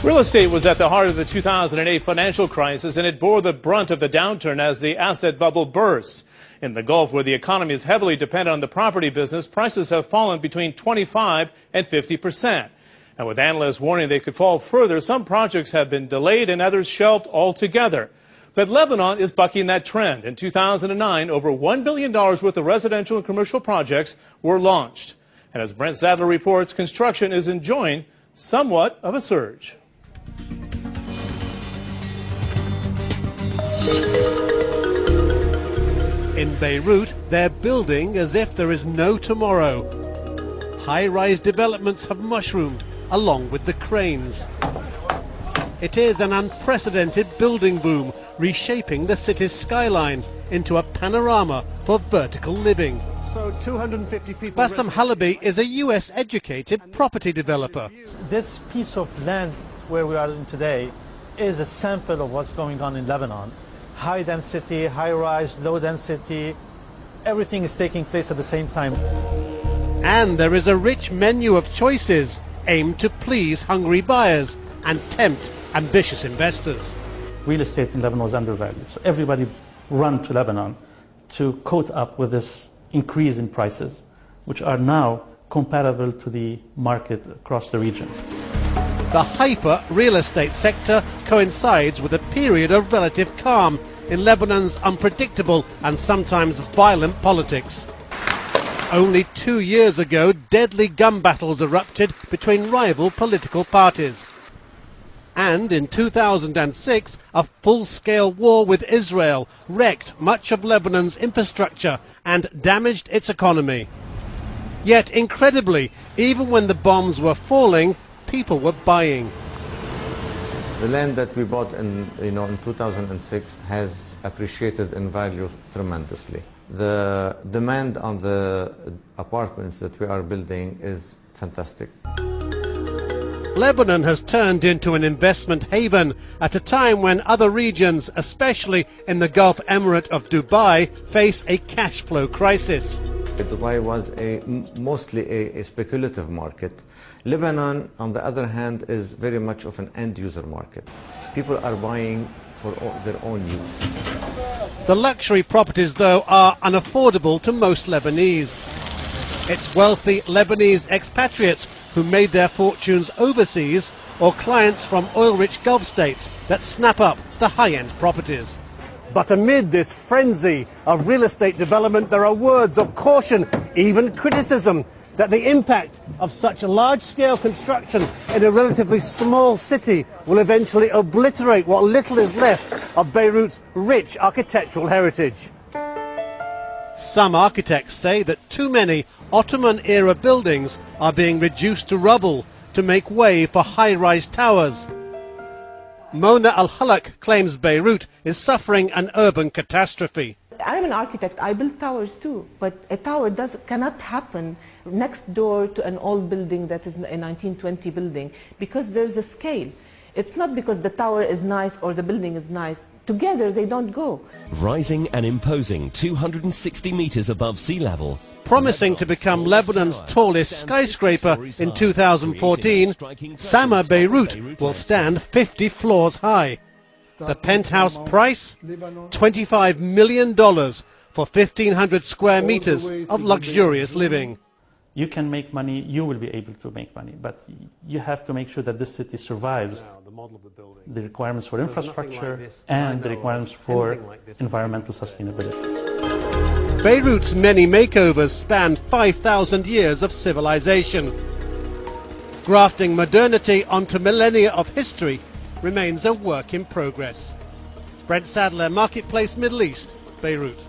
Real estate was at the heart of the 2008 financial crisis, and it bore the brunt of the downturn as the asset bubble burst. In the Gulf, where the economy is heavily dependent on the property business, prices have fallen between 25 and 50%. And with analysts warning they could fall further, some projects have been delayed and others shelved altogether. But Lebanon is bucking that trend. In 2009, over $1 billion worth of residential and commercial projects were launched. And as Brent Sadler reports, construction is enjoying somewhat of a surge. In Beirut, they're building as if there is no tomorrow. High-rise developments have mushroomed, along with the cranes. It is an unprecedented building boom, reshaping the city's skyline into a panorama for vertical living. So 250 people. Bassam Halabi is a US-educated property developer. This piece of land where we are in today is a sample of what's going on in Lebanon. High density, high rise, low density, everything is taking place at the same time. And there is a rich menu of choices aimed to please hungry buyers and tempt ambitious investors. Real estate in Lebanon was undervalued, so everybody ran to Lebanon to cope up with this increase in prices, which are now comparable to the market across the region. The hyper real estate sector coincides with a period of relative calm in Lebanon's unpredictable and sometimes violent politics. Only 2 years ago, deadly gun battles erupted between rival political parties. And in 2006, a full-scale war with Israel wrecked much of Lebanon's infrastructure and damaged its economy. Yet, incredibly, even when the bombs were falling, people were buying. The land that we bought in 2006 has appreciated in value tremendously. The demand on the apartments that we are building is fantastic. Lebanon has turned into an investment haven at a time when other regions, especially in the Gulf Emirate of Dubai, face a cash flow crisis. Dubai was mostly a speculative market. Lebanon, on the other hand, is very much of an end-user market. People are buying for their own use. The luxury properties, though, are unaffordable to most Lebanese. It's wealthy Lebanese expatriates who made their fortunes overseas or clients from oil-rich Gulf states that snap up the high-end properties. But amid this frenzy of real estate development, there are words of caution, even criticism, that the impact of such a large-scale construction in a relatively small city will eventually obliterate what little is left of Beirut's rich architectural heritage. Some architects say that too many Ottoman-era buildings are being reduced to rubble to make way for high-rise towers. Mona Al-Halak claims Beirut is suffering an urban catastrophe. I'm an architect. I build towers too, but a tower cannot happen next door to an old building that is a 1920 building because there's a scale. It's not because the tower is nice or the building is nice. Together they don't go. Rising and imposing 260 meters above sea level. Promising to become Lebanon's tallest skyscraper in 2014, Sama Beirut will stand 50 floors high. The penthouse price? $25 million for 1,500 square meters of luxurious living. You can make money, you will be able to make money, but you have to make sure that this city survives the requirements for infrastructure and the requirements for environmental sustainability. Beirut's many makeovers span 5,000 years of civilization. Grafting modernity onto millennia of history remains a work in progress. Brent Sadler, Marketplace Middle East, Beirut.